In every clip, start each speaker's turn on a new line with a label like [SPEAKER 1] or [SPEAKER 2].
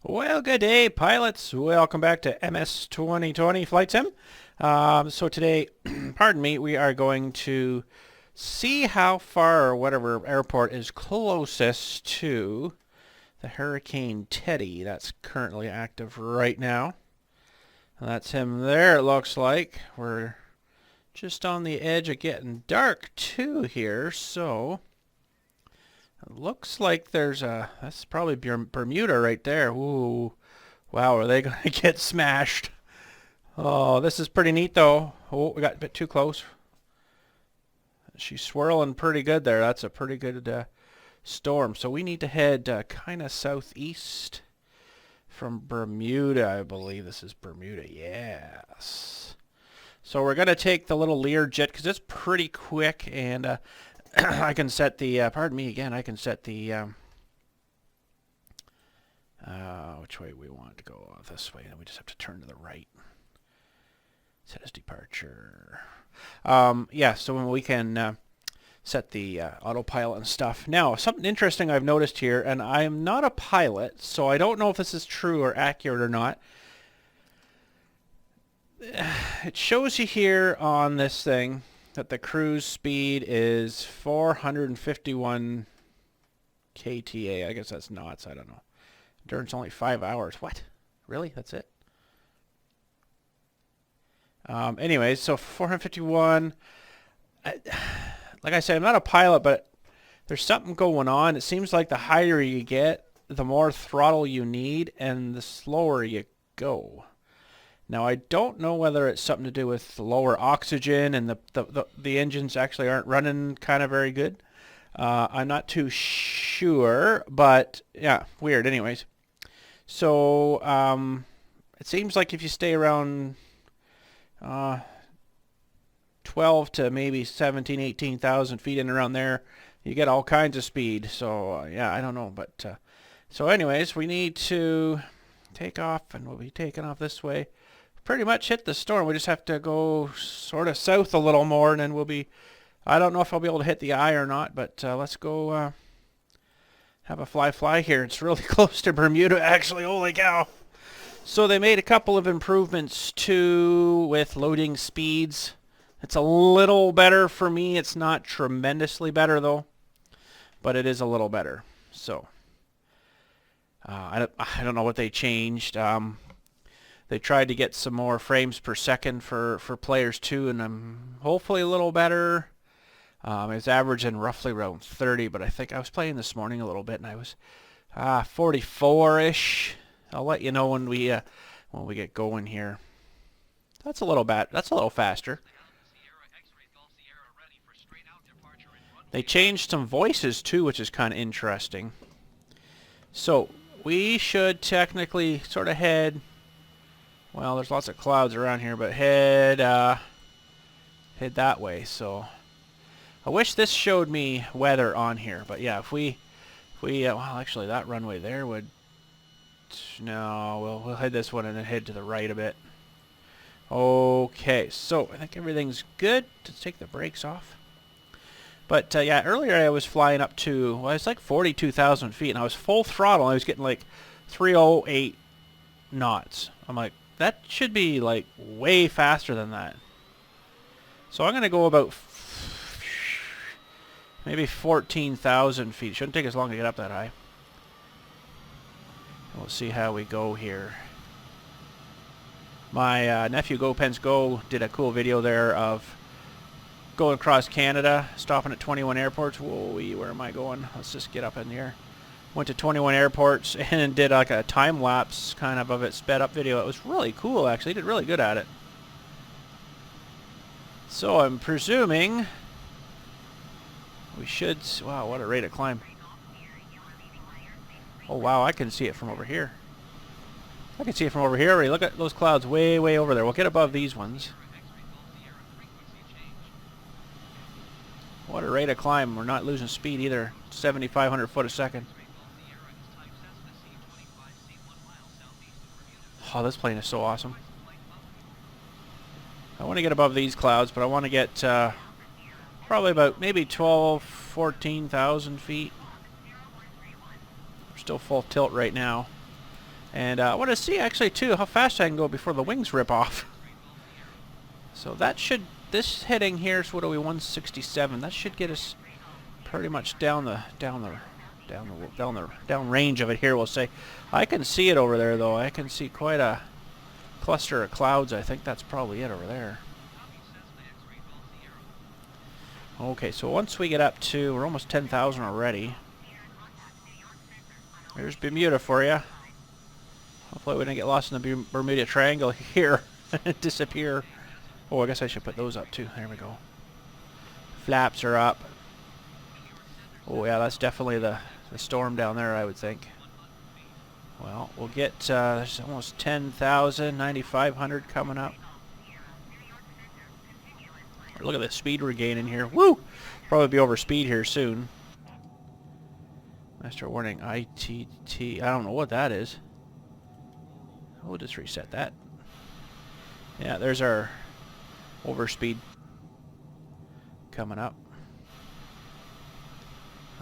[SPEAKER 1] Well, good day, pilots. Welcome back to MS 2020 Flight Sim. So today, pardon me, we are going to see how far or whatever airport is closest to the Hurricane Teddy that's currently active right now. And that's him there, it looks like. We're just on the edge of getting dark too here, so it looks like that's probably Bermuda right there. Ooh, wow, are they going to get smashed? Oh, this is pretty neat though. Oh, we got a bit too close. She's swirling pretty good there. That's a pretty good storm. So we need to head kind of southeast from Bermuda, I believe. This is Bermuda, yes. So we're going to take the little Learjet because it's pretty quick, and I can set the, pardon me again, I can set the, which way we want to go. This way, and we just have to turn to the right. Set as departure. Yeah, so when we can set the autopilot and stuff. Now, something interesting I've noticed here, and I'm not a pilot, so I don't know if this is true or accurate or not. It shows you here on this thing that the cruise speed is 451 kta. I guess that's knots. I don't know. Endurance only 5 hours. What? Really? That's it? Anyways, so 451. Like I said, I'm not a pilot, but there's something going on. It seems like the higher you get, the more throttle you need, and the slower you go. Now, I don't know whether it's something to do with lower oxygen and the engines actually aren't running kind of very good. I'm not too sure, but yeah, weird anyways. So it seems like if you stay around 12 to maybe 17, 18,000 feet in around there, you get all kinds of speed. So yeah, I don't know, but so anyways, we need to take off, and we'll be taking off this way. Pretty much hit the storm. We just have to go sort of south a little more, and then we'll be, I don't know if I'll be able to hit the eye or not, but let's go have a fly here. It's really close to Bermuda, actually. Holy cow. So they made a couple of improvements too with loading speeds. It's a little better for me. It's not tremendously better though, but it is a little better. So I don't know what they changed. They tried to get some more frames per second for players too, and I'm hopefully a little better. It's averaging roughly around 30, but I think I was playing this morning a little bit, and I was 44-ish. I'll let you know when we get going here. That's a little bad. That's a little faster. They changed some voices too, which is kind of interesting. So we should technically sort of head. Well, there's lots of clouds around here, but head that way. So I wish this showed me weather on here, but yeah, if we well, actually that runway there would. No, we'll head this one and then head to the right a bit. Okay, so I think everything's good. Let's take the brakes off. But yeah, earlier I was flying up to, well, it's like 42,000 feet, and I was full throttle. And I was getting like 308 knots. I'm like, that should be like way faster than that. So I'm going to go about maybe 14,000 feet. Shouldn't take as long to get up that high. We'll see how we go here. My nephew Go Pens Go did a cool video there of going across Canada, stopping at 21 airports. Whoa, where am I going? Let's just get up in here. Went to 21 airports and did like a time lapse kind of it, sped up video. It was really cool actually. He did really good at it. So I'm presuming we should. Wow, what a rate of climb. Oh wow, I can see it from over here. I can see it from over here already. Look at those clouds way, way over there. We'll get above these ones. What a rate of climb. We're not losing speed either. 7,500 foot a second. Oh, this plane is so awesome. I want to get above these clouds, but I want to get probably about maybe 12, 14,000 feet. We're still full tilt right now. And I want to see actually too how fast I can go before the wings rip off. So that should, this heading here is what are we, 167. That should get us pretty much down range of it here, we'll say. I can see it over there though. I can see quite a cluster of clouds. I think that's probably it over there. Okay, so once we get up to, we're almost 10,000 already. There's Bermuda for you. Hopefully we didn't get lost in the Bermuda Triangle here and disappear. Oh, I guess I should put those up too. There we go. Flaps are up. Oh yeah, that's definitely the storm down there, I would think. Well, we'll get, there's almost 10,000, 9,500 coming up. Look at the speed we're gaining here. Woo! Probably be over speed here soon. Master warning, ITT. I don't know what that is. We'll just reset that. Yeah, there's our overspeed coming up.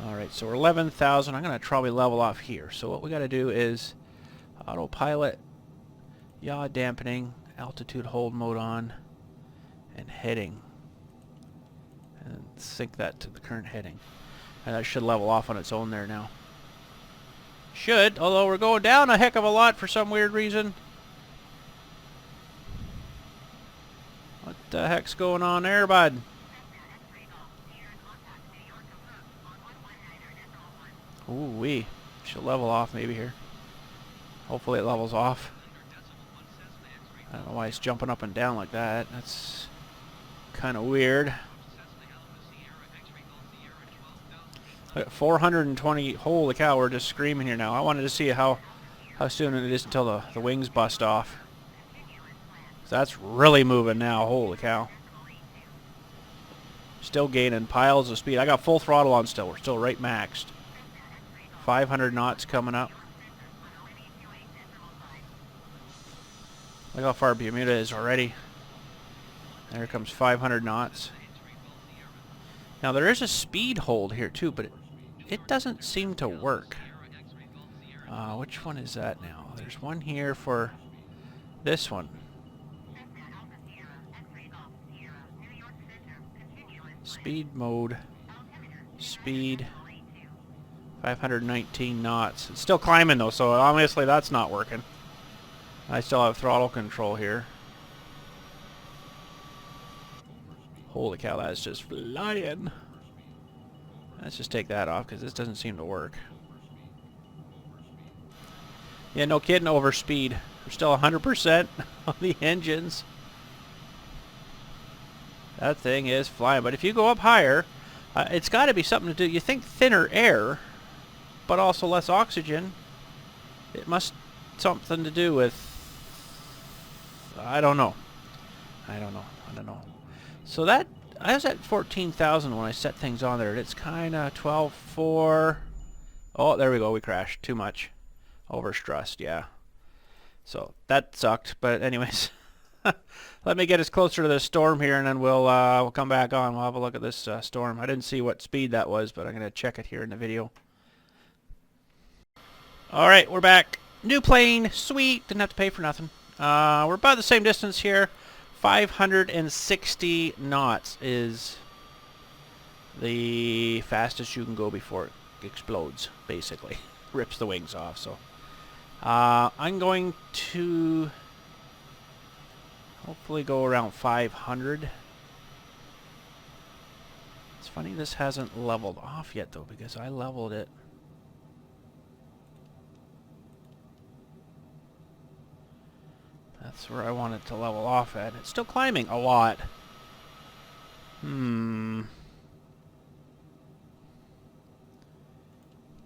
[SPEAKER 1] Alright, so we're 11,000. I'm going to probably level off here. So what we got to do is autopilot, yaw dampening, altitude hold mode on, and heading. And sync that to the current heading. And that should level off on its own there now. Should, although we're going down a heck of a lot for some weird reason. What the heck's going on there, bud? Ooh-wee. Should level off maybe here. Hopefully it levels off. I don't know why it's jumping up and down like that. That's kind of weird. 420. Holy cow, we're just screaming here now. I wanted to see how soon it is until the wings bust off. So that's really moving now. Holy cow. Still gaining piles of speed. I got full throttle on still. We're still right maxed. 500 knots coming up. Look how far Bermuda is already. There comes 500 knots. Now there is a speed hold here too, but it doesn't seem to work. Which one is that now? There's one here for this one. Speed mode. Speed. 519 knots. It's still climbing though, so obviously that's not working. I still have throttle control here. Holy cow, that's just flying. Let's just take that off because this doesn't seem to work. Yeah, no kidding, over speed. We're still 100% on the engines. That thing is flying. But if you go up higher, it's got to be something to do. You think thinner air, but also less oxygen. It must something to do with, I don't know. I don't know. So that, I was at 14,000 when I set things on there. It's kind of 12.4. Oh, there we go. We crashed. Too much. Overstressed, yeah. So that sucked. But anyways, let me get us closer to this storm here, and then we'll come back on. We'll have a look at this storm. I didn't see what speed that was, but I'm going to check it here in the video. All right, we're back. New plane. Sweet. Didn't have to pay for nothing. We're about the same distance here. 560 knots is the fastest you can go before it explodes, basically. Rips the wings off. So I'm going to hopefully go around 500. It's funny this hasn't leveled off yet though, because I leveled it. That's where I want it to level off at. It's still climbing a lot.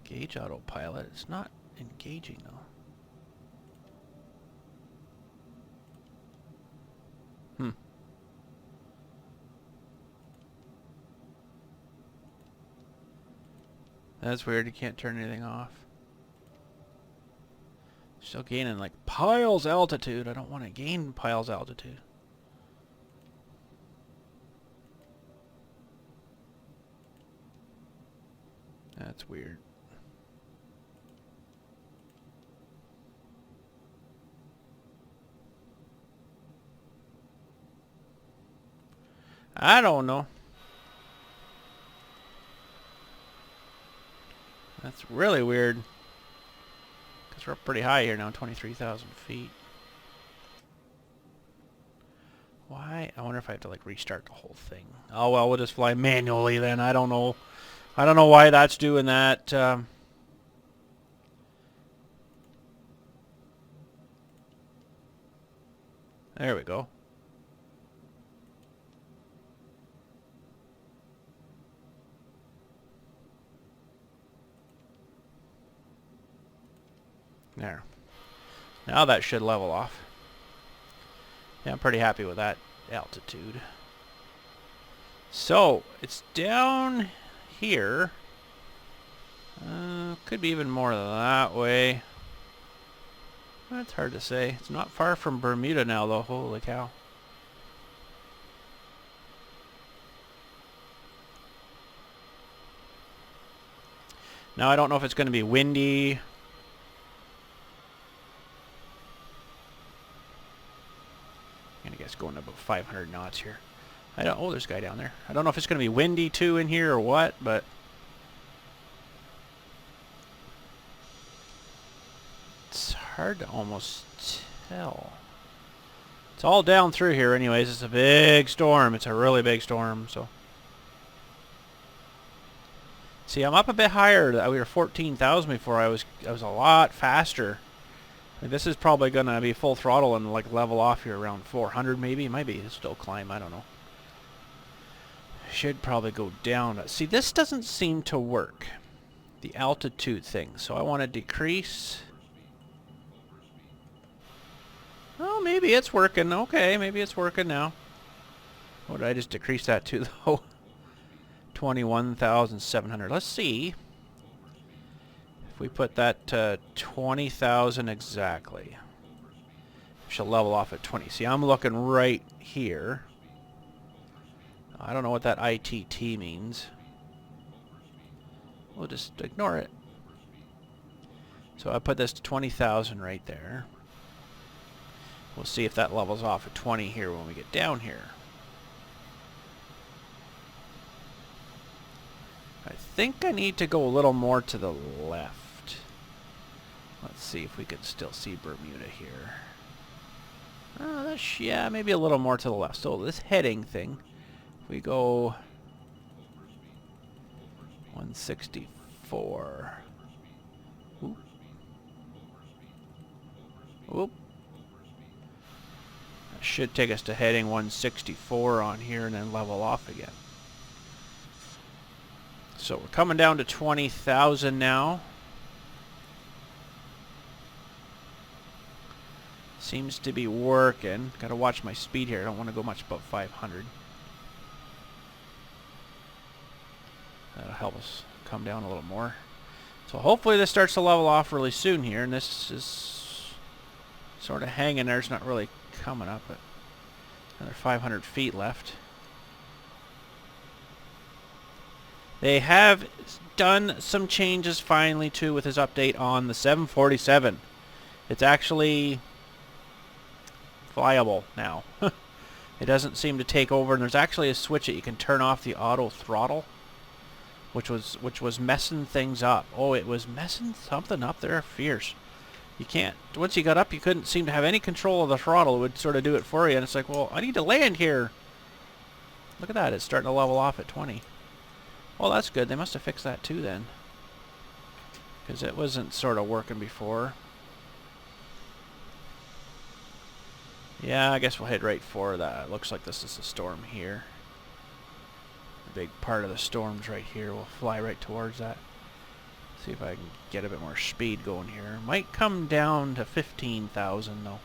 [SPEAKER 1] Gauge autopilot. It's not engaging though. That's weird. You can't turn anything off. Still gaining like piles altitude. I don't want to gain piles altitude. That's weird. I don't know. That's really weird. Because we're up pretty high here now, 23,000 feet. Why? I wonder if I have to like restart the whole thing. Oh well, we'll just fly manually then. I don't know. I don't know why that's doing that. There we go. There. Now that should level off. Yeah, I'm pretty happy with that altitude. So, it's down here. Could be even more that way. That's hard to say. It's not far from Bermuda now, though. Holy cow. Now, I don't know if it's going to be windy. I'm going to guess going about 500 knots here. Oh, there's a guy down there. I don't know if it's going to be windy, too, in here or what, but... it's hard to almost tell. It's all down through here anyways. It's a big storm. It's a really big storm, so... see, I'm up a bit higher. We were 14,000 before. I was a lot faster. Like, this is probably going to be full throttle and like level off here around 400 maybe. It might be still climb. I don't know. Should probably go down. See, this doesn't seem to work. The altitude thing. So I want to decrease. Oh, maybe it's working. Okay, maybe it's working now. What did I just decrease that to, though? 21,700. Let's see if we put that to 20,000 exactly. She'll level off at 20. See, I'm looking right here. I don't know what that ITT means. We'll just ignore it. So I put this to 20,000 right there. We'll see if that levels off at 20 here when we get down here. I think I need to go a little more to the left. Let's see if we can still see Bermuda here. Oh, that's, yeah, maybe a little more to the left. So this heading thing, if we go 164. Oop. Oop. That should take us to heading 164 on here and then level off again. So we're coming down to 20,000 now. Seems to be working. Got to watch my speed here. I don't want to go much above 500. That'll help us come down a little more. So hopefully this starts to level off really soon here. And this is sort of hanging there. It's not really coming up, but another 500 feet left. They have done some changes finally too with his update on the 747. It's actually flyable now. It doesn't seem to take over, and there's actually a switch that you can turn off the auto throttle, which was messing things up. Oh, it was messing something up there fierce. You can't, once you got up, you couldn't seem to have any control of the throttle. It would sort of do it for you, and it's like, well, I need to land here. Look at that, it's starting to level off at 20. Well, that's good. They must have fixed that too then, because it wasn't sort of working before. Yeah, I guess we'll head right for that. It looks like this is the storm here. The big part of the storm's right here. We'll fly right towards that. See if I can get a bit more speed going here. Might come down to 15,000 though.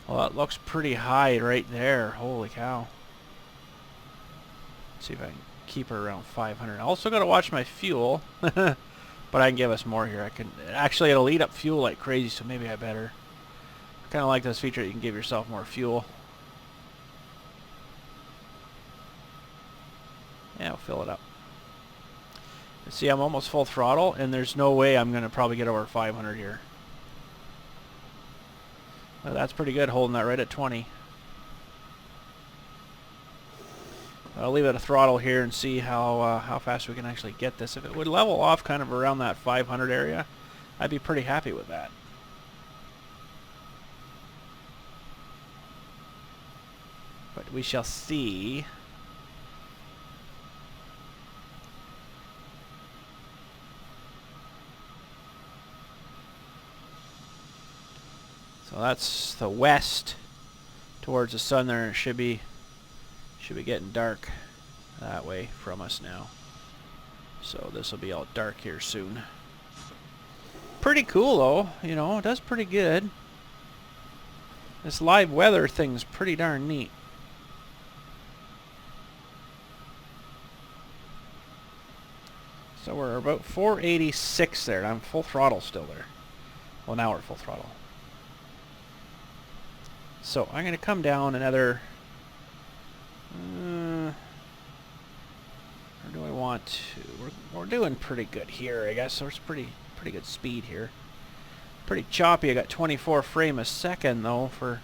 [SPEAKER 1] Well, that looks pretty high right there. Holy cow. See if I can keep her around 500. I also got to watch my fuel. But I can give us more here. I can actually, it'll eat up fuel like crazy, so maybe I better. I kind of like this feature that you can give yourself more fuel. Yeah, I'll fill it up. See, I'm almost full throttle, and there's no way I'm going to probably get over 500 here. Well, that's pretty good, holding that right at 20. I'll leave it a throttle here and see how fast we can actually get this. If it would level off kind of around that 500 area, I'd be pretty happy with that. But we shall see. So that's the west towards the sun there. It should be getting dark that way from us now. So this will be all dark here soon. Pretty cool though, you know, it does pretty good. This live weather thing's pretty darn neat. So we're about 486 there, and I'm full throttle still there. Well, now we're full throttle. So I'm going to come down another... or do I want to... We're doing pretty good here, I guess. So it's pretty good speed here. Pretty choppy. I got 24 frame a second, though, for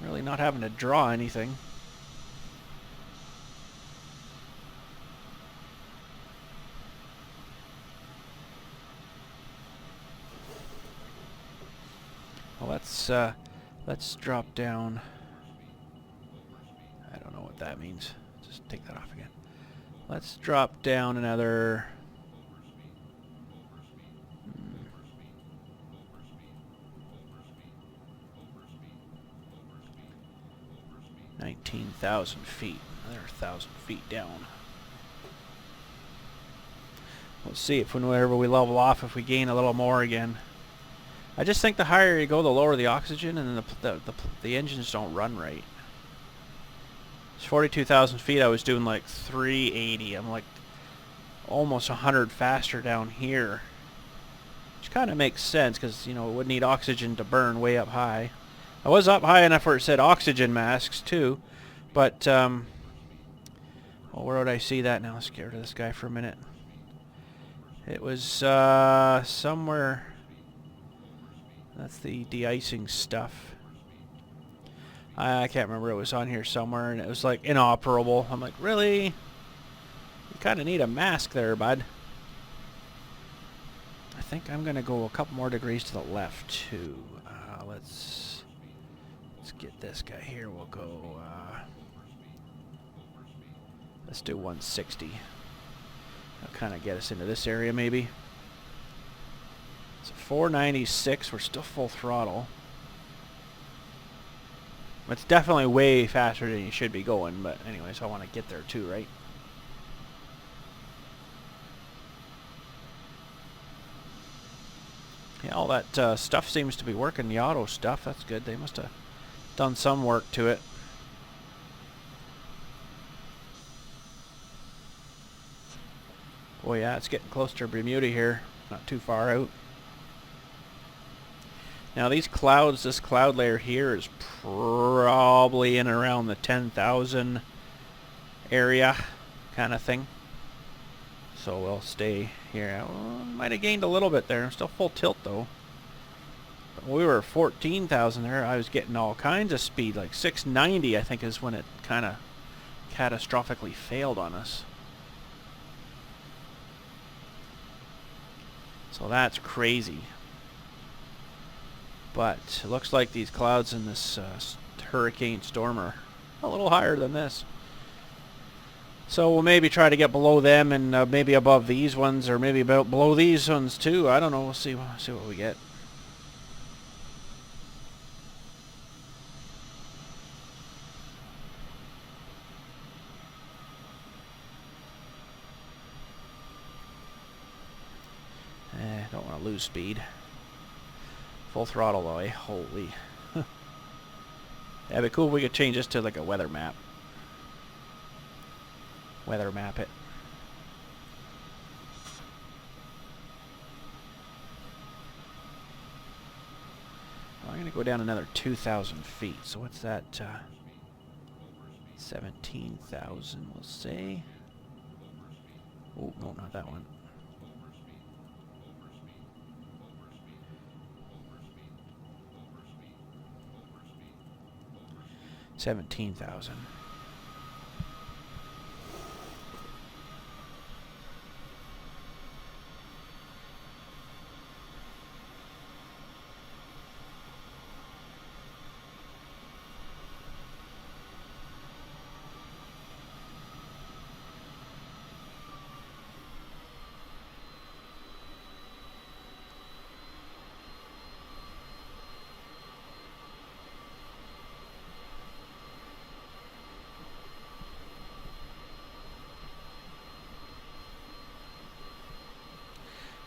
[SPEAKER 1] really not having to draw anything. Well, let's drop down. I don't know what that means. Just take that off again. Let's drop down another 19,000 feet. Another 1,000 feet down. We'll see if whenever we level off, if we gain a little more again. I just think the higher you go, the lower the oxygen, and then the engines don't run right. It's 42,000 feet. I was doing like 380. I'm like almost 100 faster down here, which kind of makes sense because, you know, it would need oxygen to burn way up high. I was up high enough where it said oxygen masks too, but well, where would I see that now? Let's get rid of this guy for a minute. It was somewhere. That's the de-icing stuff. I can't remember. It was on here somewhere, and it was like inoperable. I'm like, really? You kind of need a mask there, bud. I think I'm going to go a couple more degrees to the left, too. Let's get this guy here. We'll go... let's do 160. That'll kind of get us into this area, maybe. So 496, we're still full throttle. It's definitely way faster than you should be going, but anyways, I want to get there too, right? Yeah, all that stuff seems to be working, the auto stuff. That's good. They must have done some work to it. Oh yeah, it's getting close to Bermuda here. Not too far out. Now these clouds, this cloud layer here is probably in around the 10,000 area kind of thing. So we'll stay here. Well, might have gained a little bit there. I'm still full tilt though. But when we were 14,000 there, I was getting all kinds of speed. Like 690 I think is when it kind of catastrophically failed on us. So that's crazy. But it looks like these clouds in this hurricane storm are a little higher than this. So we'll maybe try to get below them and maybe above these ones, or maybe about below these ones too. I don't know. We'll see what we get. Don't want to lose speed. Full throttle though, eh? Holy. That'd be cool if we could change this to like a weather map. Weather map it. I'm going to go down another 2,000 feet. So what's that? 17,000 we'll say. Oh, no, not that one. 17,000.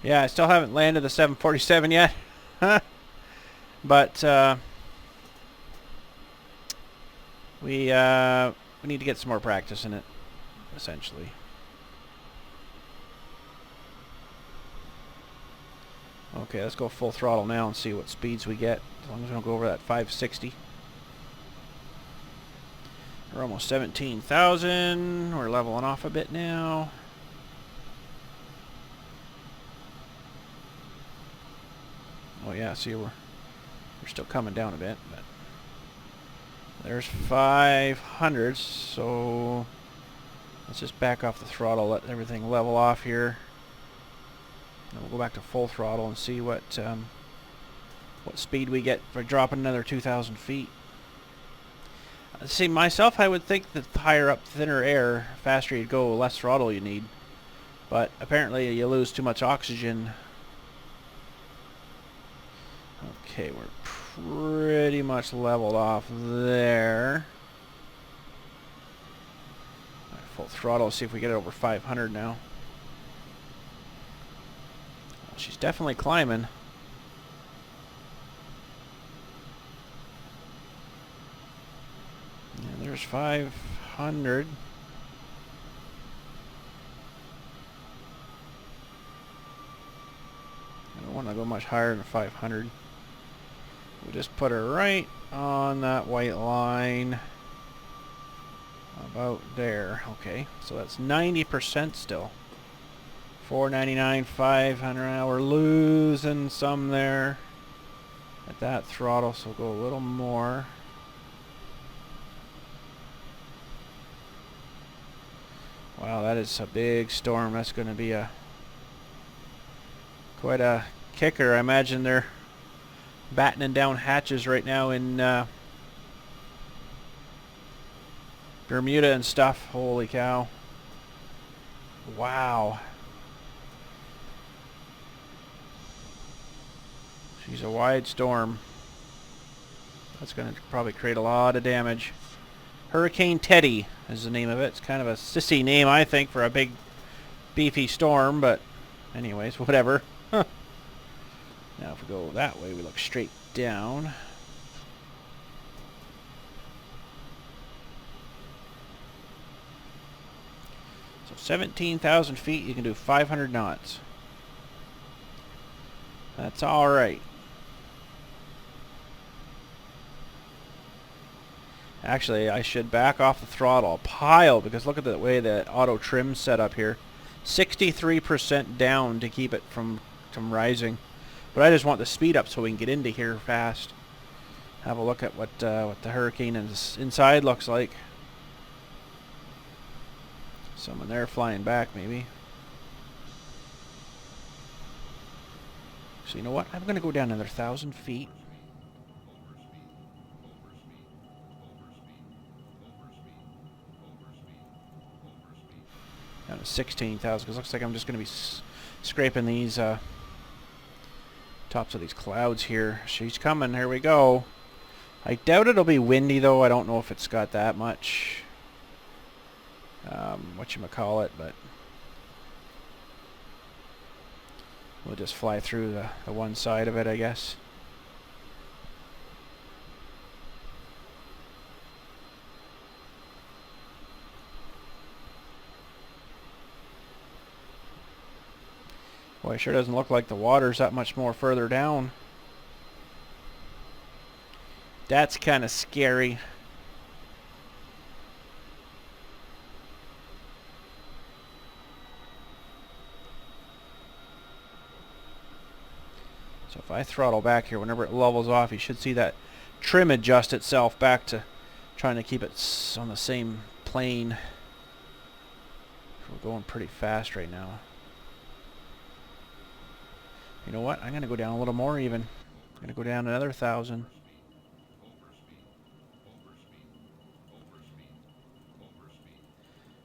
[SPEAKER 1] Yeah, I still haven't landed the 747 yet. But we need to get some more practice in it, essentially. Okay, let's go full throttle now and see what speeds we get, as long as we don't go over that 560. We're almost 17,000. We're leveling off a bit now. Oh yeah, see, we're still coming down a bit, but there's 500, so let's just back off the throttle, let everything level off here. And we'll go back to full throttle and see what speed we get for dropping another 2,000 feet. See, myself, I would think that the higher up, thinner air, faster you go, less throttle you need. But apparently you lose too much oxygen. Okay, we're pretty much leveled off there. All right, full throttle, see if we get it over 500 now. Well, she's definitely climbing. Yeah, there's 500. I don't want to go much higher than 500. We'll just put her right on that white line. About there. Okay, so that's 90% still. 499, 500. Now we're losing some there at that throttle, so we'll go a little more. Wow, that is a big storm. That's going to be quite a kicker. I imagine they're battening down hatches right now in Bermuda and stuff. Holy cow. Wow. She's a wide storm. That's going to probably create a lot of damage. Hurricane Teddy is the name of it. It's kind of a sissy name, I think, for a big, beefy storm, but anyways, whatever. Now if we go that way, we look straight down. So 17,000 feet, you can do 500 knots. That's all right. Actually, I should back off the throttle a pile, because look at the way the auto trim's set up here. 63% down to keep it from rising. But I just want the speed up so we can get into here fast. Have a look at what the hurricane inside looks like. Someone there flying back, maybe. So you know what? I'm going to go down another 1,000 feet. Down to 16,000, because it looks like I'm just going to be scraping these tops of these clouds here. She's coming. Here we go. I doubt it'll be windy, though. I don't know if it's got that much whatchamacallit, but we'll just fly through the one side of it, I guess. Boy, it sure doesn't look like the water's that much more further down. That's kind of scary. So if I throttle back here, whenever it levels off, you should see that trim adjust itself back to trying to keep it on the same plane. We're going pretty fast right now. You know what? I'm going to go down a little more even. I'm going to go down another 1,000.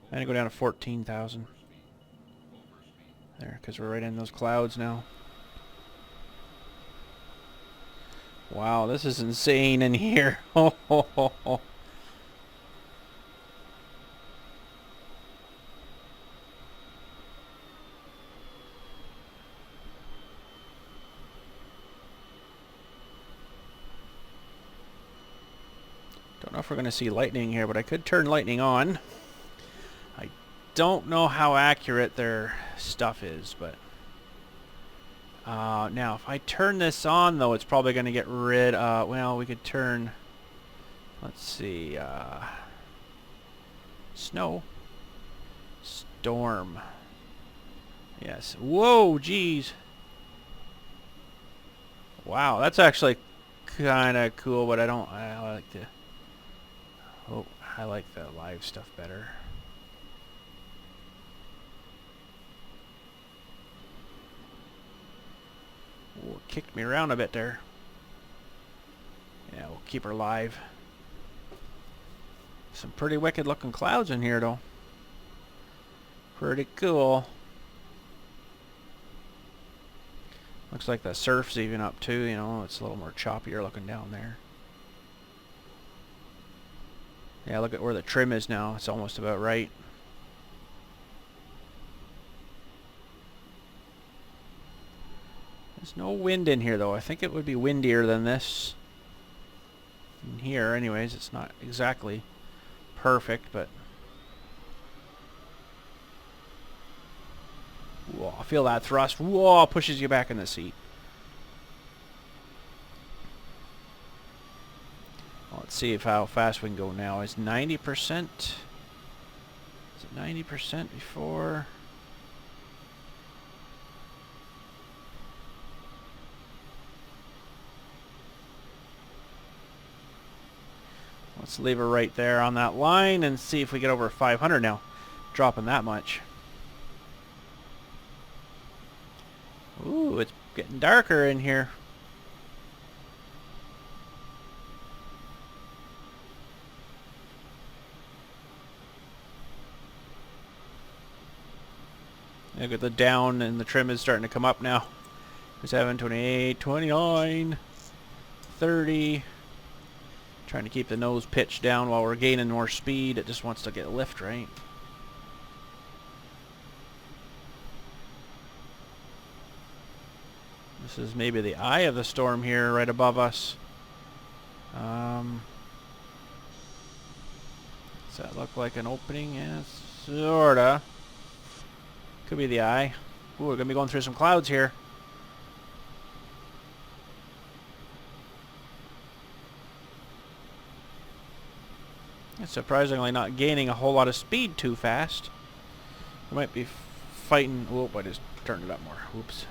[SPEAKER 1] I'm going to go down to 14,000. There, because we're right in those clouds now. Wow, this is insane in here. Oh, ho, ho, ho. Don't know if we're going to see lightning here, but I could turn lightning on. I don't know how accurate their stuff is, but... now, if I turn this on, though, it's probably going to get rid of... well, we could turn... let's see... snow. Storm. Yes. Whoa, geez. Wow, that's actually kind of cool, but I like the... oh, I like the live stuff better. Oh, it kicked me around a bit there. Yeah, we'll keep her live. Some pretty wicked looking clouds in here, though. Pretty cool. Looks like the surf's even up too, you know, it's a little more choppier looking down there. Yeah, look at where the trim is now. It's almost about right. There's no wind in here, though. I think it would be windier than this. In here, anyways, it's not exactly perfect, but... whoa, I feel that thrust. Whoa, pushes you back in the seat. Well, let's see how fast we can go now. Is 90%? Is it 90% before? Let's leave her right there on that line and see if we get over 500 now. Dropping that much. Ooh, it's getting darker in here. Look at the down, and the trim is starting to come up now. 27, 28, 29, 30. Trying to keep the nose pitched down while we're gaining more speed. It just wants to get lift, right? This is maybe the eye of the storm here right above us. Does that look like an opening? Yeah, sorta. Could be the eye. Ooh, we're gonna be going through some clouds here. It's surprisingly not gaining a whole lot of speed too fast. We might be fighting... whoop, I just turned it up more. Whoops.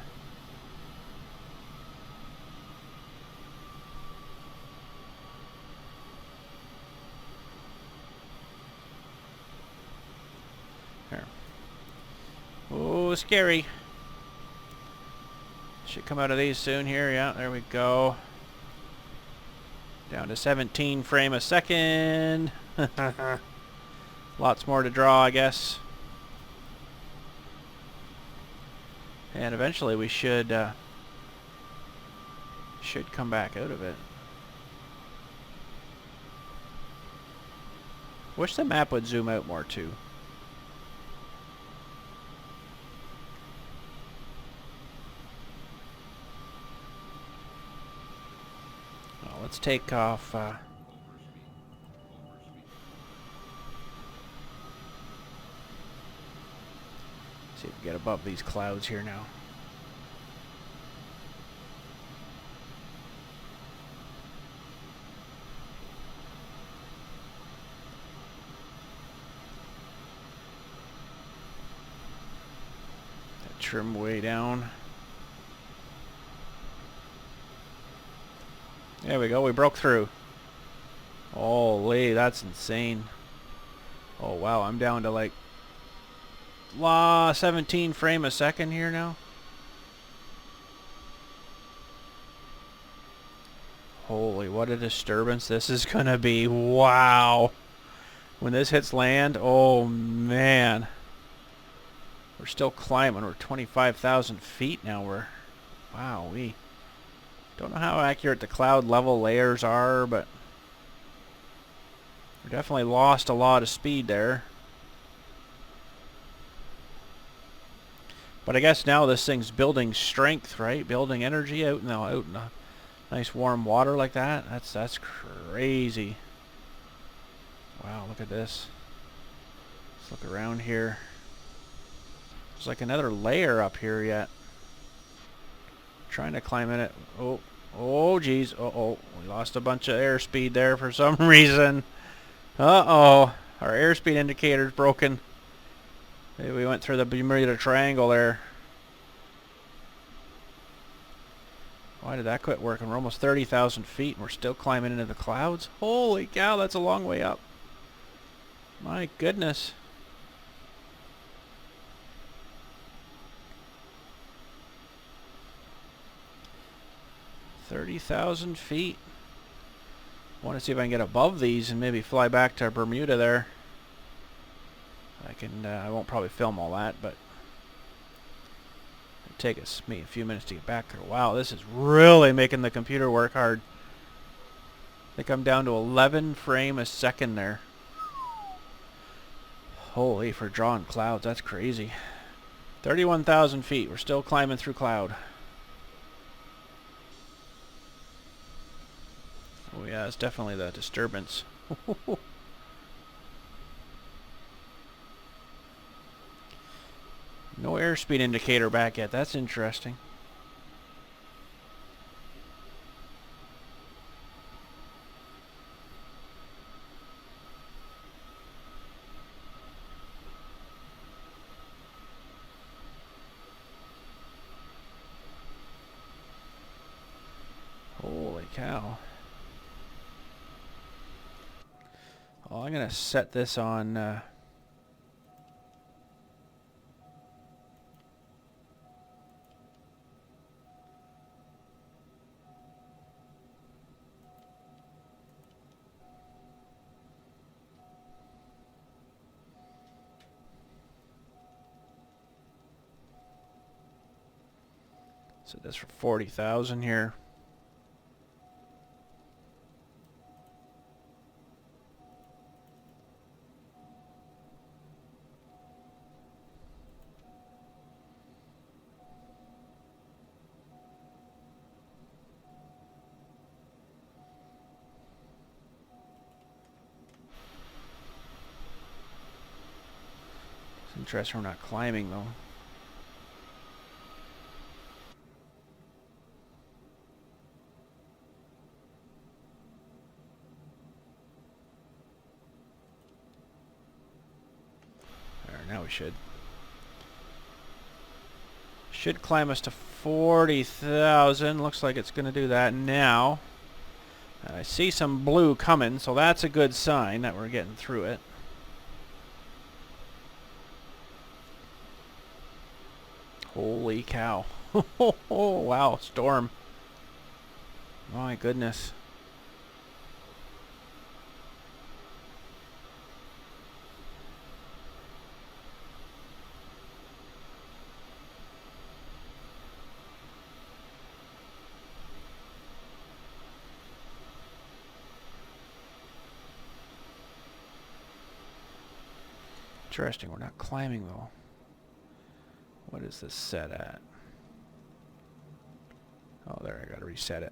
[SPEAKER 1] There. Oh, scary. Should come out of these soon here. Yeah, there we go. Down to 17 frame a second. Lots more to draw, I guess. And eventually we should come back out of it. Wish the map would zoom out more too. Well, let's take off. See if we get above these clouds here now. That trim way down. There we go, we broke through. Holy, that's insane. Oh wow, I'm down to like 17 frame a second here now. Holy, what a disturbance this is gonna be. Wow. When this hits land, oh man. We're still climbing. We're 25,000 feet now. Wow, we don't know how accurate the cloud level layers are, but we definitely lost a lot of speed there. But I guess now this thing's building strength, right? Building energy out in the nice warm water like that. That's crazy. Wow, look at this. Let's look around here. There's like another layer up here yet. Trying to climb in it. Oh, oh, geez. Uh-oh. We lost a bunch of airspeed there for some reason. Uh-oh. Our airspeed indicator's broken. Maybe we went through the Bermuda Triangle there. Why did that quit working? We're almost 30,000 feet and we're still climbing into the clouds. Holy cow, that's a long way up. My goodness. $30,000 feet. I want to see if I can get above these and maybe fly back to Bermuda there. I won't probably film all that, but it'll take me a few minutes to get back there. Wow, this is really making the computer work hard. I think I'm down to 11 frames a second there. Holy, for drawing clouds, that's crazy. 31,000 feet. We're still climbing through cloud. Oh yeah, it's definitely the disturbance. No airspeed indicator back yet. That's interesting. Holy cow. Well, I'm going to set this on... set this for 40,000 here. It's interesting we're not climbing though. Now we should climb us to 40,000. Looks like it's going to do that now. And I see some blue coming, so that's a good sign that we're getting through it. Holy cow. Oh, wow, storm. My goodness. Interesting, we're not climbing though. What is this set at? Oh, there, I gotta reset it.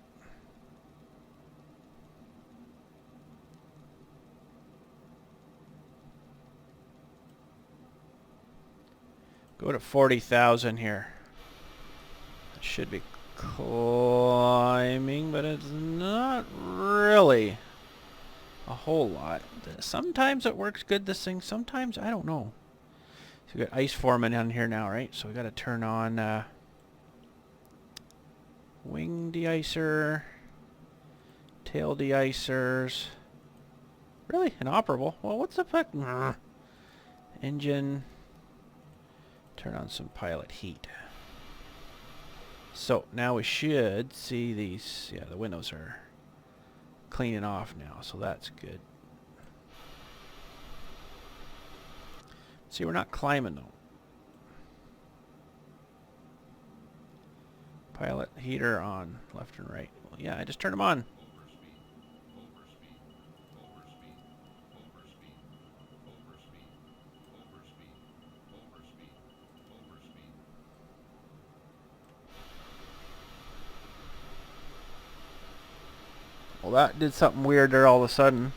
[SPEAKER 1] Go to 40,000 here. It should be climbing, but it's not really a whole lot. Sometimes it works good, this thing. Sometimes, I don't know. So we got ice forming on here now, right? So we got to turn on wing de-icer, tail de-icers. Really? Inoperable? Well, what's the fuck? Engine. Turn on some pilot heat. So now we should see these. Yeah, the windows are cleaning off now, so that's good. See, we're not climbing though. Pilot heater on, left and right. Well, yeah, I just turned them on. Well, that did something weird there all of a sudden.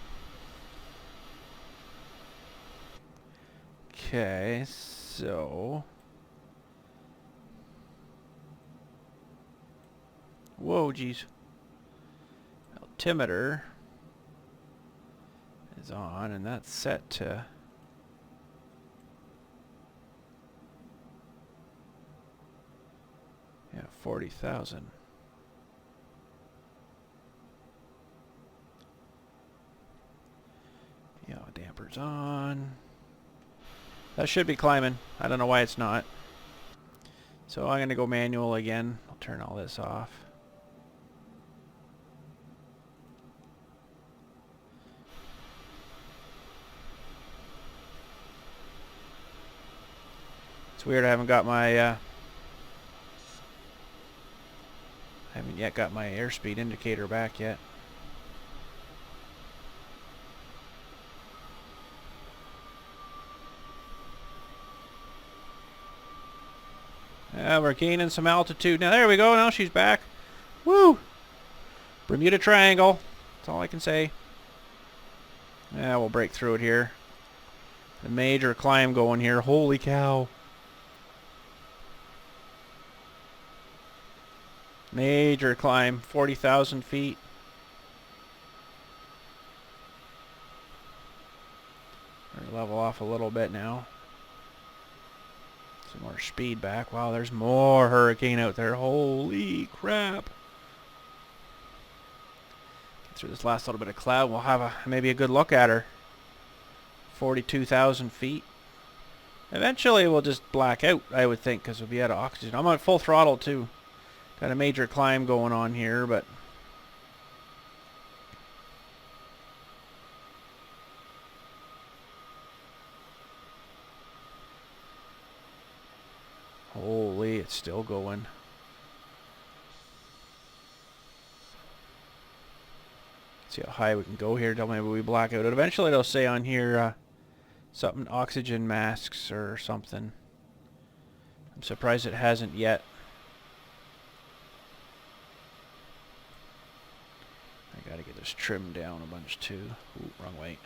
[SPEAKER 1] Okay, so... Whoa, geez. Altimeter is on, and that's set to... Yeah, 40,000. Yeah, damper's on. That should be climbing. I don't know why it's not. So I'm going to go manual again. I'll turn all this off. It's weird I haven't got my... I haven't yet got my airspeed indicator back yet. We're gaining some altitude. Now there we go. Now she's back. Woo! Bermuda Triangle. That's all I can say. Yeah, we'll break through it here. A major climb going here. Holy cow. Major climb. 40,000 feet. We're level off a little bit now. Some more speed back. Wow, there's more hurricane out there. Holy crap. Get through this last little bit of cloud. We'll have maybe a good look at her. 42,000 feet. Eventually we'll just black out, I would think, because we'll be out of oxygen. I'm on full throttle too. Got a major climb going on here, but... Holy, it's still going. See how high we can go here till maybe we black out. Eventually they'll say on here something oxygen masks or something. I'm surprised it hasn't yet. I gotta get this trimmed down a bunch too. Ooh, wrong way.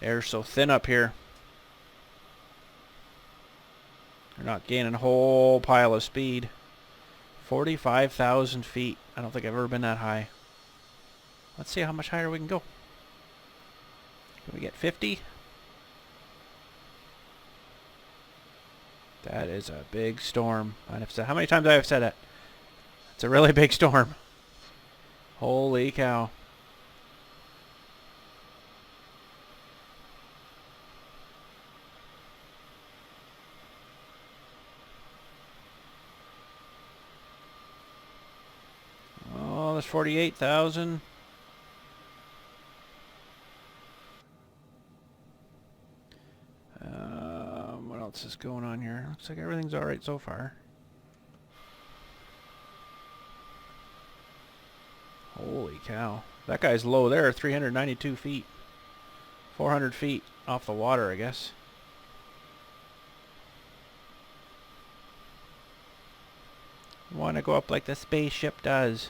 [SPEAKER 1] Air's so thin up here. They're not gaining a whole pile of speed. 45,000 feet. I don't think I've ever been that high. Let's see how much higher we can go. Can we get 50? That is a big storm. How many times have I said that? It's a really big storm. Holy cow. Oh, there's 48,000. What else is going on here? Looks like everything's alright so far. Holy cow. That guy's low there, 392 feet. 400 feet off the water, I guess. Want to go up like the spaceship does.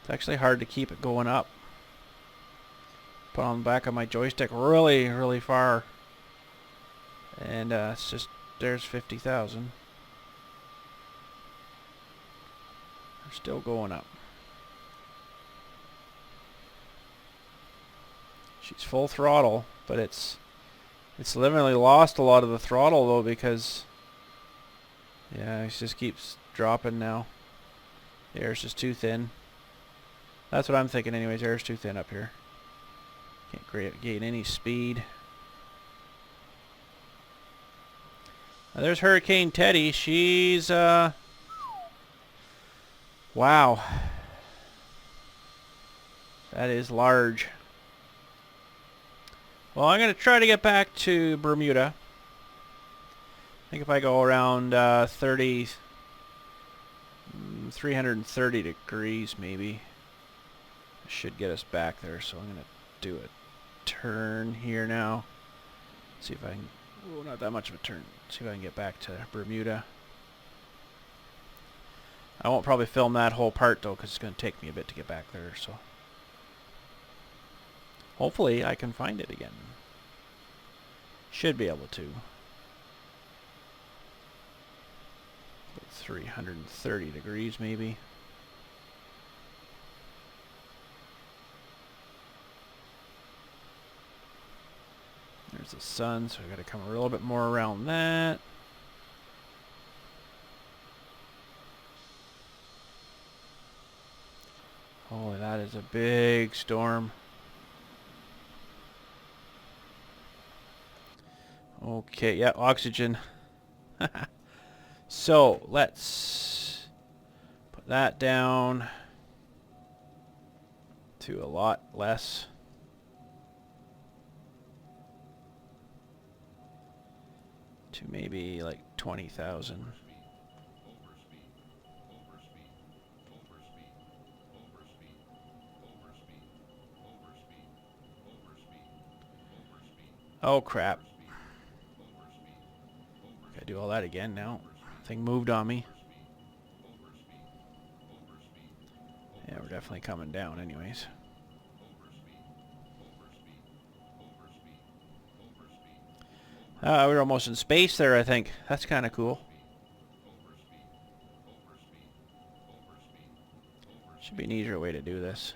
[SPEAKER 1] It's actually hard to keep it going up. Put on the back of my joystick really, really far. And it's just, there's 50,000. They're still going up. She's full throttle, but it's literally lost a lot of the throttle though, because yeah, it just keeps dropping now. The air's just too thin. That's what I'm thinking anyways. Air's too thin up here. Can't gain any speed. Now there's Hurricane Teddy. She's wow. That is large. Well, I'm going to try to get back to Bermuda. I think if I go around 330 degrees maybe, it should get us back there. So I'm going to do a turn here now. See if I can... Oh, not that much of a turn. See if I can get back to Bermuda. I won't probably film that whole part, though, because it's going to take me a bit to get back there, so... Hopefully, I can find it again. Should be able to. 330 degrees, maybe. There's the sun, so we got to come a little bit more around that. Holy, that is a big storm. Okay, yeah, oxygen. So, let's put that down to a lot less. To maybe like 20,000. Oh crap. Gotta do all that again now. Thing moved on me. Yeah, we're definitely coming down anyways. We're almost in space there, I think. That's kind of cool. Should be an easier way to do this.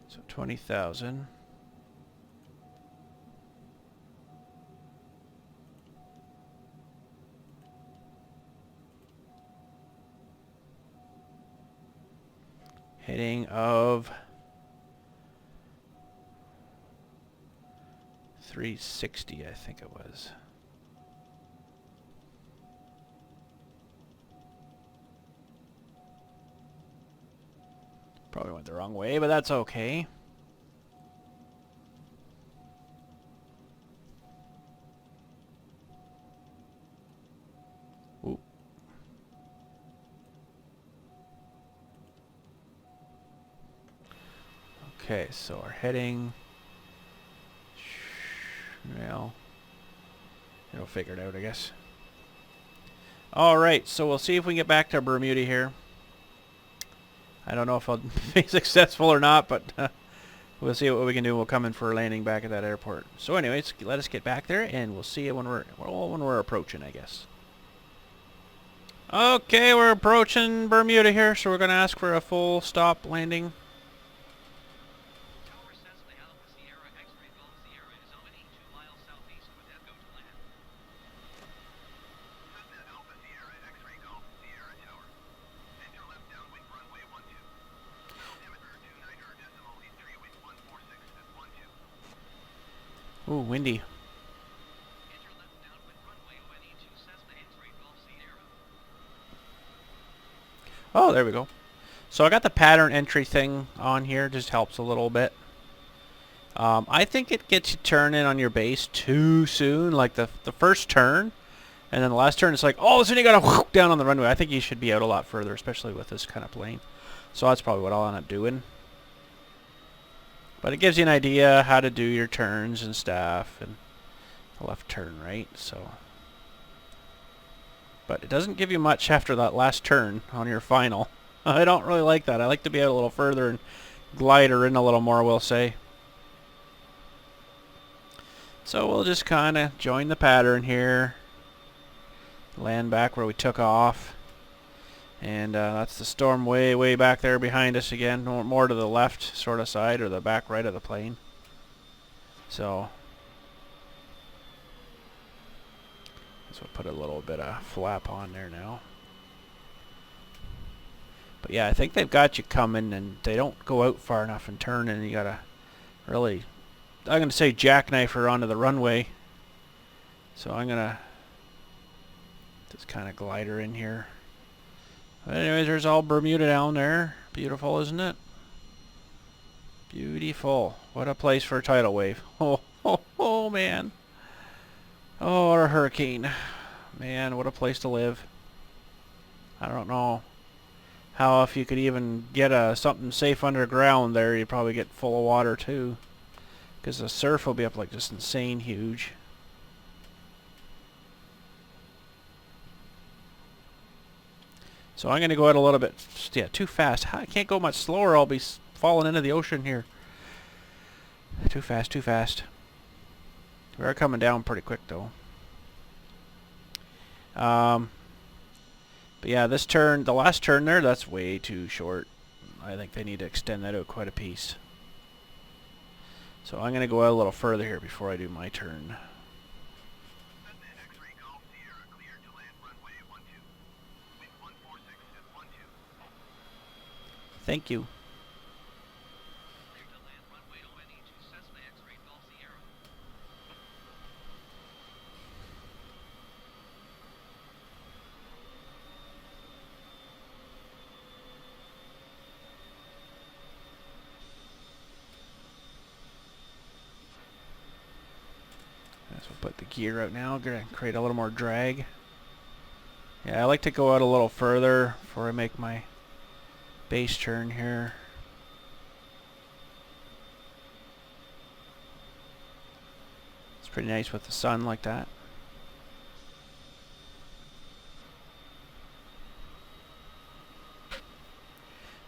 [SPEAKER 1] So 20,000. Heading of 360, I think it was. Probably went the wrong way, but that's okay. Ooh. Okay, so our heading, well, it'll figure it out, I guess. Alright, so we'll see if we can get back to Bermuda here. I don't know if I'll be successful or not, but we'll see what we can do. We'll come in for a landing back at that airport. So anyways, let us get back there, and we'll see it when we're approaching, I guess. Okay, we're approaching Bermuda here, so we're going to ask for a full stop landing. Ooh, windy. Oh, there we go. So I got the pattern entry thing on here. Just helps a little bit. I think it gets you turning on your base too soon. Like the first turn, and then the last turn, it's like, oh, so you got to whoop down on the runway. I think you should be out a lot further, especially with this kind of plane. So that's probably what I'll end up doing. But it gives you an idea how to do your turns and stuff, and left turn, right? So, but it doesn't give you much after that last turn on your final. I don't really like that. I like to be out a little further and glide her in a little more, we'll say. So we'll just kind of join the pattern here, land back where we took off, and that's the storm way back there behind us again, more to the left sort of side, or the back right of the plane. So we'll put a little bit of flap on there now. But yeah, I think they've got you coming, and they don't go out far enough and turn, and you gotta really, I'm gonna say jackknife her onto the runway. So I'm gonna just kind of glide her in here. But anyways, there's all Bermuda down there. Beautiful, isn't it? Beautiful. What a place for a tidal wave. Oh man. Oh, or a hurricane. Man, what a place to live. I don't know how if you could even get something safe underground there, you'd probably get full of water too, because the surf will be up like just insane huge. So I'm going to go out a little bit, yeah, too fast. I can't go much slower, I'll be falling into the ocean here. Too fast, too fast. We are coming down pretty quick though. But yeah, this turn, the last turn there, that's way too short. I think they need to extend that out quite a piece. So I'm going to go out a little further here before I do my turn. Thank you. So we'll put the gear out now, gonna create a little more drag. Yeah, I like to go out a little further before I make my base turn here. It's pretty nice with the sun like that.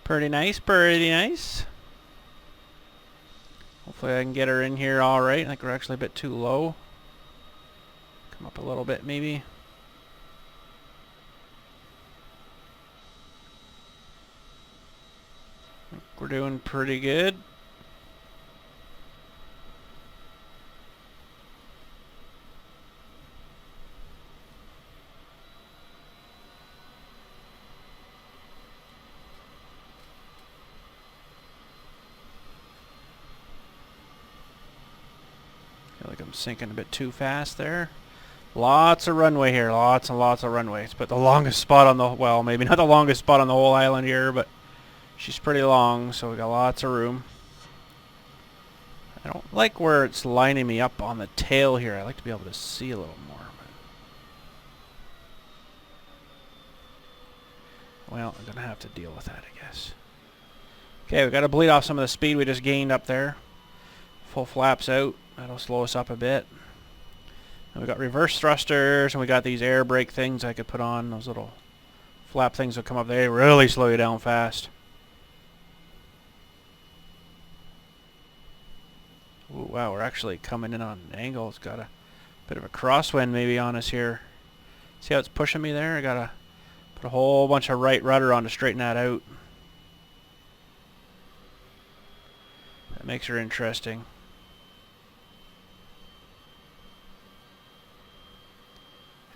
[SPEAKER 1] Pretty nice, pretty nice. Hopefully I can get her in here all right. I think we're actually a bit too low. Come up a little bit maybe. I think we're doing pretty good. I feel like I'm sinking a bit too fast there. Lots of runway here, lots and lots of runways. But the longest spot on the, well, maybe not the longest spot on the whole island here, but she's pretty long, so we got lots of room. I don't like where it's lining me up on the tail here. I like to be able to see a little more. But well, I'm gonna have to deal with that, I guess. Okay, we got to bleed off some of the speed we just gained up there. Full flaps out. That'll slow us up a bit. And we got reverse thrusters, and we got these air brake things I could put on. Those little flap things will come up. They really slow you down fast. Ooh, wow, we're actually coming in on an angle. It's got a bit of a crosswind maybe on us here. See how it's pushing me there? I gotta put a whole bunch of right rudder on to straighten that out. That makes her interesting.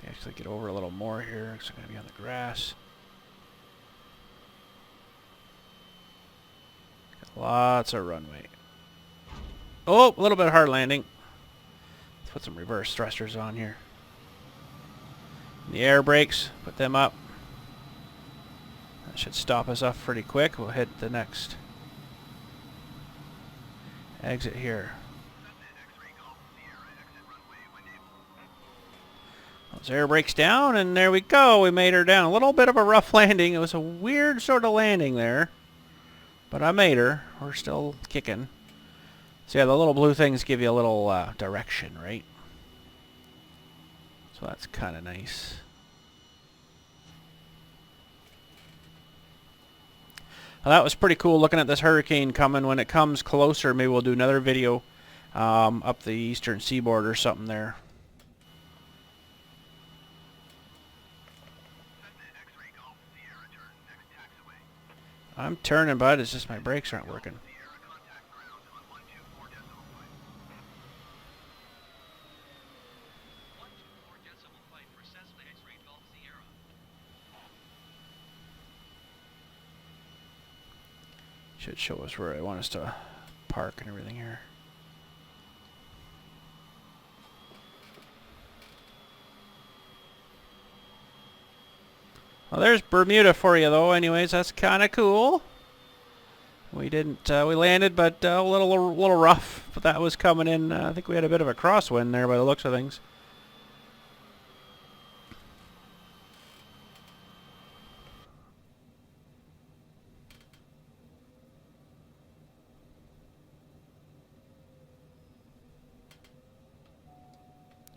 [SPEAKER 1] Actually get over a little more here because I'm going to be on the grass. Got lots of runway. Oh, a little bit of hard landing. Let's put some reverse thrusters on here. The air brakes, put them up. That should stop us off pretty quick. We'll hit the next exit here. Those air brakes down, and there we go. We made her down. A little bit of a rough landing. It was a weird sort of landing there, but I made her. We're still kicking. So yeah, the little blue things give you a little direction, right? So that's kind of nice. Well, that was pretty cool looking at this hurricane coming. When it comes closer, maybe we'll do another video up the eastern seaboard or something there. I'm turning, bud. It's just my brakes aren't working. Should show us where I want us to park and everything here. Well, there's Bermuda for you, though. Anyways, that's kind of cool. We didn't, we landed, but a little rough. But that was coming in. I think we had a bit of a crosswind there by the looks of things.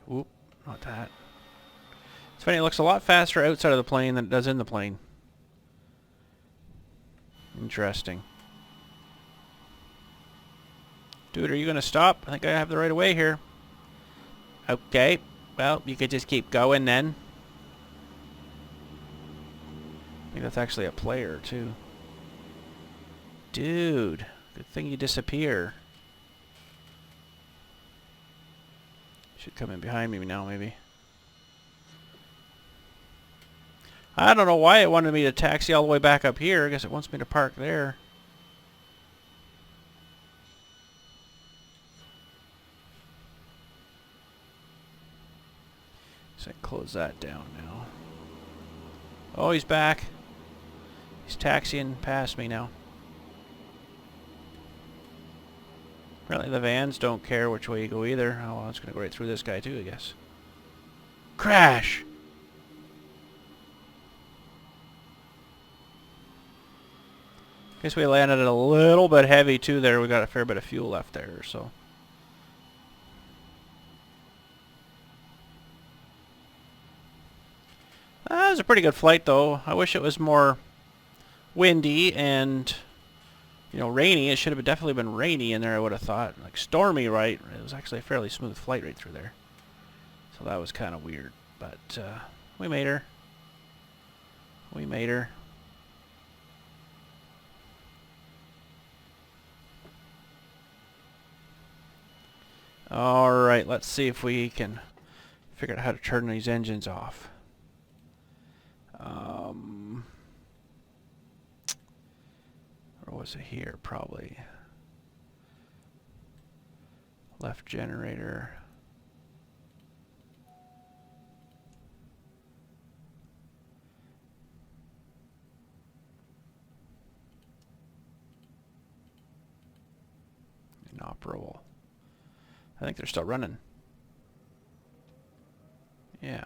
[SPEAKER 1] Whoop, not that. It's funny, it looks a lot faster outside of the plane than it does in the plane. Interesting. Dude, are you going to stop? I think I have the right of way here. Okay. Well, you could just keep going then. I think that's actually a player, too. Dude, good thing you disappear. Should come in behind me now, maybe. I don't know why it wanted me to taxi all the way back up here. I guess it wants me to park there. So I close that down now. Oh, he's back. He's taxiing past me now. Apparently the vans don't care which way you go either. Oh, well, it's going to go right through this guy too, I guess. Crash! Guess we landed it a little bit heavy too there. We got a fair bit of fuel left there, so. That was a pretty good flight though. I wish it was more windy and, you know, rainy. It should have definitely been rainy in there, I would have thought. Like stormy, right? It was actually a fairly smooth flight right through there. So that was kind of weird. But we made her. We made her. Alright, let's see if we can figure out how to turn these engines off. Or was it here? Probably. Left generator. Inoperable. I think they're still running. Yeah.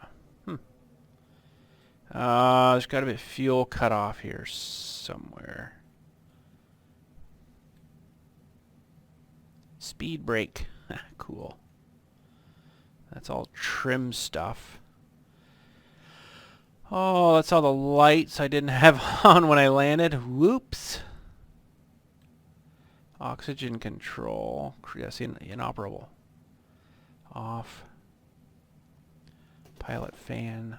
[SPEAKER 1] There's got to be a fuel cutoff here somewhere. Speed brake. Cool. That's all trim stuff. Oh, that's all the lights I didn't have on when I landed. Whoops. Oxygen control. Yes, inoperable. Off. Pilot fan.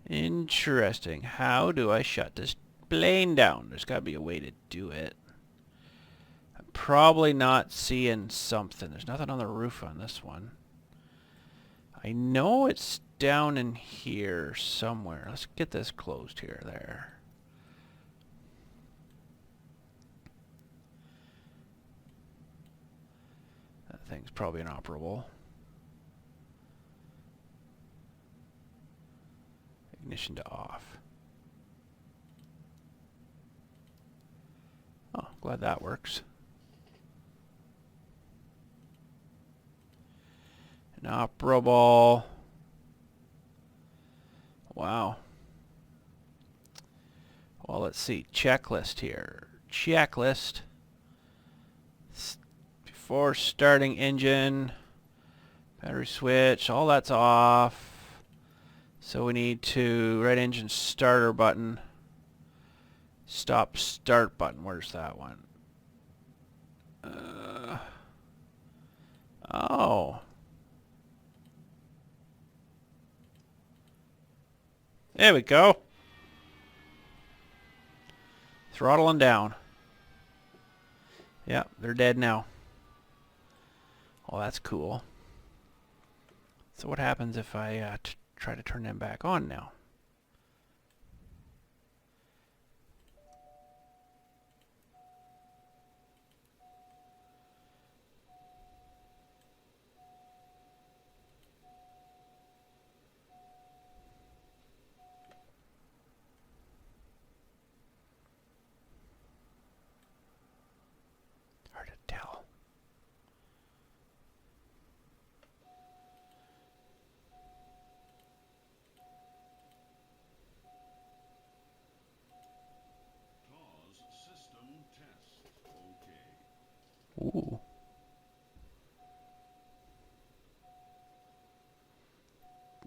[SPEAKER 1] Interesting. How do I shut this plane down? There's got to be a way to do it. I'm probably not seeing something. There's nothing on the roof on this one. I know it's down in here somewhere. Let's get this closed here. There. That thing's probably inoperable. Ignition to off. Oh, glad that works. Inoperable. Wow. Well, let's see. Checklist here. Checklist. Before starting engine. Battery switch. All that's off. So we need to right engine starter button. Stop start button. Where's that one? Oh. There we go. Throttling down. Yep, they're dead now. Oh, that's cool. So what happens if I try to turn them back on now? Hard to tell.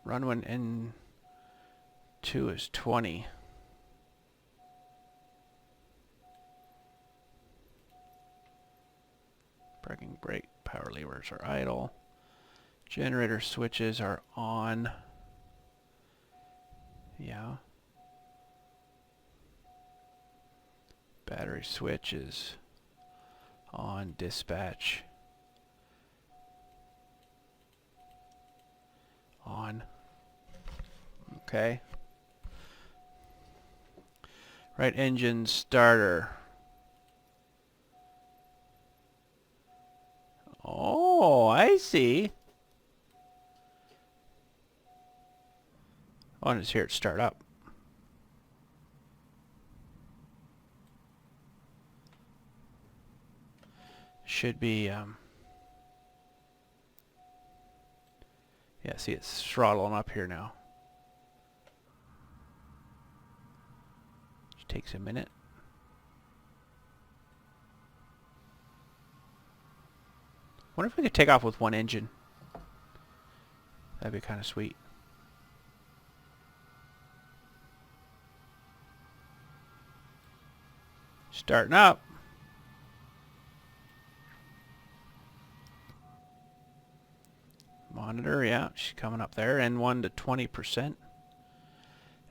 [SPEAKER 1] Run when N2 is 20. Braking brake power levers are idle. Generator switches are on. Yeah. Battery switch is on. Dispatch on. Okay. Right engine starter. Oh, I see. Oh, and it's here to start up. Should be, yeah, see, it's throttling up here now. Which takes a minute. Wonder if we could take off with one engine. That'd be kind of sweet. Starting up. Monitor, yeah, she's coming up there. N1 to 20%.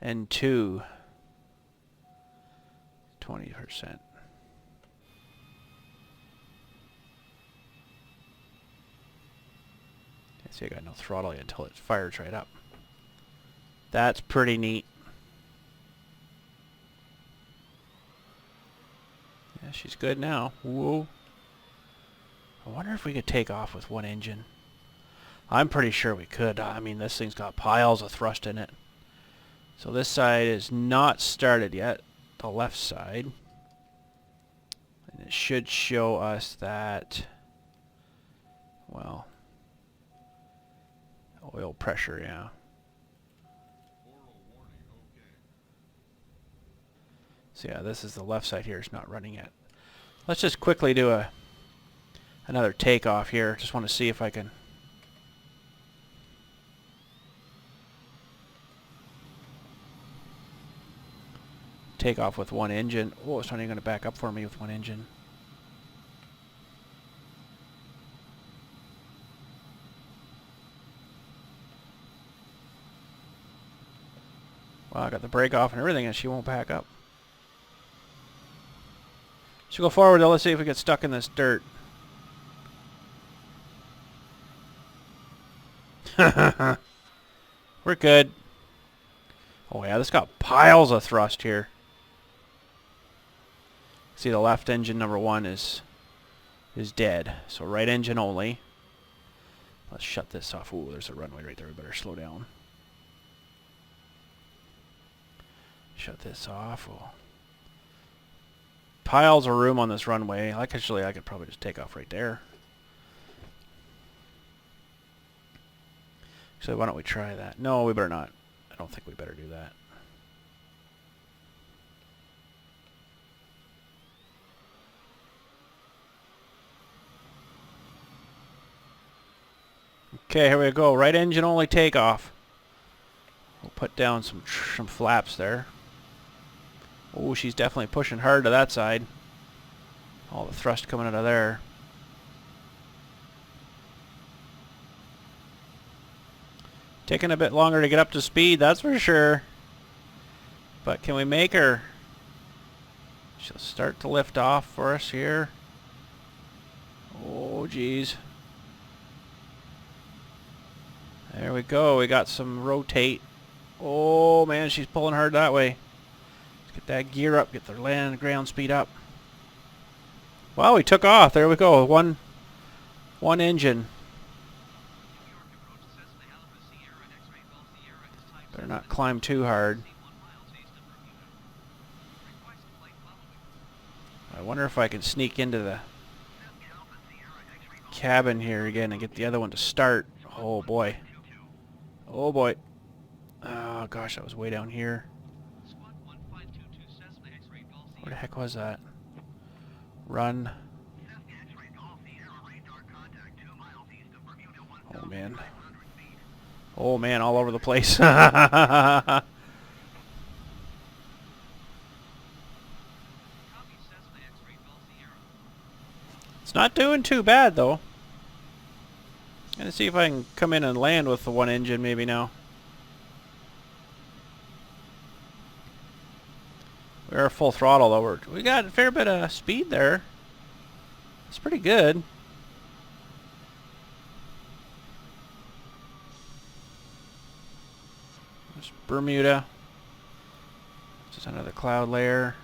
[SPEAKER 1] N2, 20%. See, I got no throttle yet until it fires right up. That's pretty neat. Yeah, she's good now. Whoa. I wonder if we could take off with one engine. I'm pretty sure we could. I mean, this thing's got piles of thrust in it. So this side is not started yet. The left side. And it should show us that, well, oil pressure, yeah. So yeah, this is the left side here. It's not running yet. Let's just quickly do another takeoff here. Just want to see if I can. Take off with one engine. Oh, it's not even going to back up for me with one engine. Well, I got the brake off and everything, and she won't back up. So go forward, though. Let's see if we get stuck in this dirt. We're good. Oh yeah, this got piles of thrust here. See, the left engine number 1 is dead. So right engine only. Let's shut this off. Ooh, there's a runway right there. We better slow down. Shut this off. Oh. Piles of room on this runway. Actually, I could probably just take off right there. So why don't we try that? No, we better not. I don't think we better do that. Okay, here we go. Right engine only takeoff. We'll put down some flaps there. Oh, she's definitely pushing hard to that side. All the thrust coming out of there. Taking a bit longer to get up to speed, that's for sure. But can we make her? She'll start to lift off for us here. Oh, geez. There we go. We got some rotate. Oh, man, she's pulling hard that way. Let's get that gear up, get the ground speed up. Well, we took off. There we go. One engine. Better not climb too hard. I wonder if I can sneak into the cabin here again and get the other one to start. Oh boy. Oh boy. Oh gosh, that was way down here. Where the heck was that? Run. Oh man. Oh man, all over the place. It's not doing too bad though. Gonna see if I can come in and land with the one engine maybe now. We're full throttle though. We got a fair bit of speed there. It's pretty good. There's Bermuda. Just another cloud layer.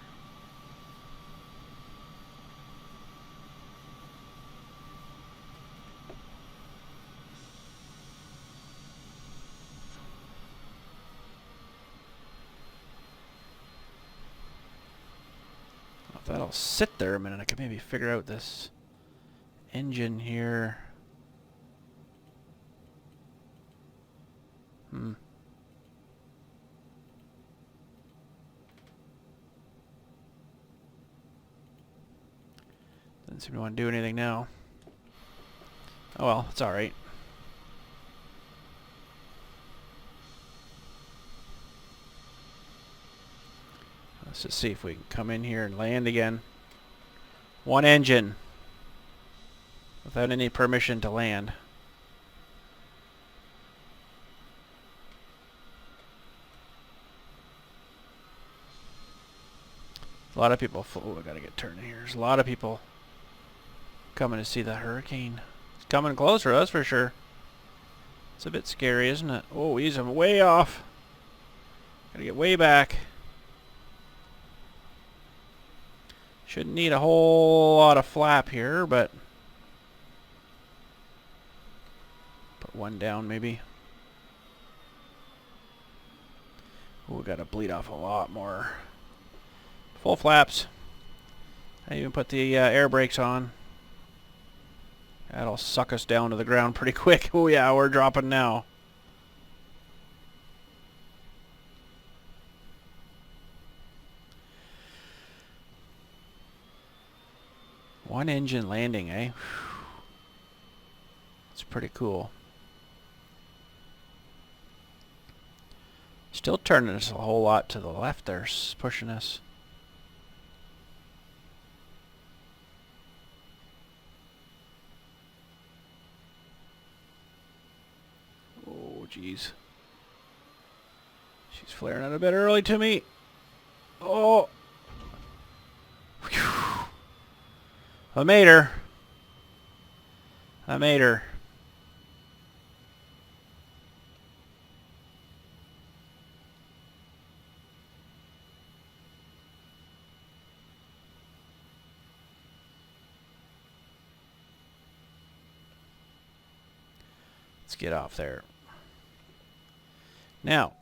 [SPEAKER 1] If that'll sit there a minute, I can maybe figure out this engine here. Doesn't seem to want to do anything now. Oh well, it's alright. Let's just see if we can come in here and land again. One engine. Without any permission to land. A lot of people... Oh, I gotta get turned here. There's a lot of people coming to see the hurricane. It's coming closer, that's for sure. It's a bit scary, isn't it? Oh, he's way off. Gotta get way back. Shouldn't need a whole lot of flap here, but put one down maybe. Oh, we gotta bleed off a lot more. Full flaps. I even put the air brakes on. That'll suck us down to the ground pretty quick. Oh yeah, we're dropping now. One engine landing, eh? It's pretty cool. Still turning us a whole lot to the left there, pushing us. Oh, jeez. She's flaring out a bit early to me. Oh! Whew. I made her. I made her. Let's get off there. Now,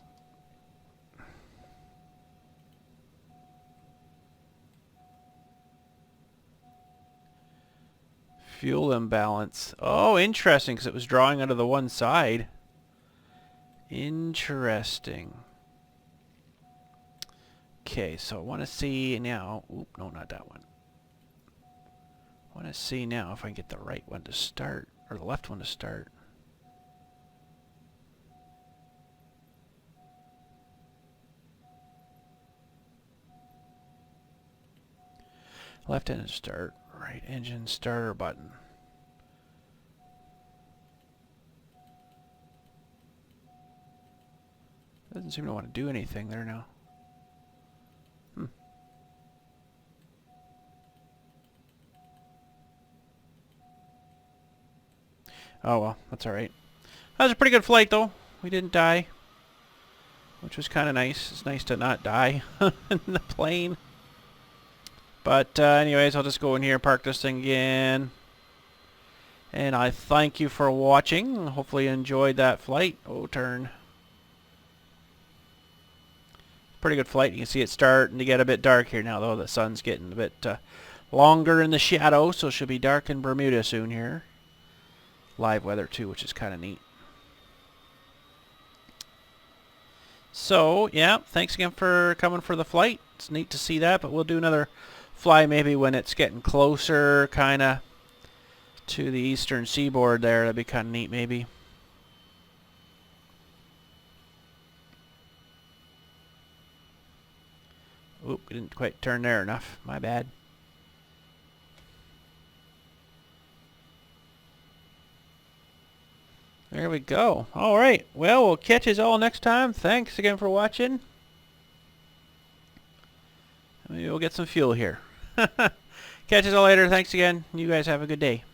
[SPEAKER 1] fuel imbalance. Oh, interesting, because it was drawing out of the one side. Interesting. Okay, so I want to see now. Oop, no, not that one. I want to see now if I can get the right one to start, or the left one to start. Left engine start, right engine starter button. Doesn't seem to want to do anything there now. Oh well, that's alright. That was a pretty good flight though. We didn't die, which was kind of nice. It's nice to not die in the plane. But anyways, I'll just go in here and park this thing again. And I thank you for watching. Hopefully you enjoyed that flight. Oh, turn. Pretty good flight. You can see it starting to get a bit dark here now, though. The sun's getting a bit longer in the shadow, so it should be dark in Bermuda soon here. Live weather, too, which is kind of neat. So, yeah, thanks again for coming for the flight. It's neat to see that, but we'll do another fly maybe when it's getting closer, kind of, to the eastern seaboard there. That'd be kind of neat, maybe. Oop, didn't quite turn there enough. My bad. There we go. All right. Well, we'll catch us all next time. Thanks again for watching. Maybe we'll get some fuel here. Catch us all later. Thanks again. You guys have a good day.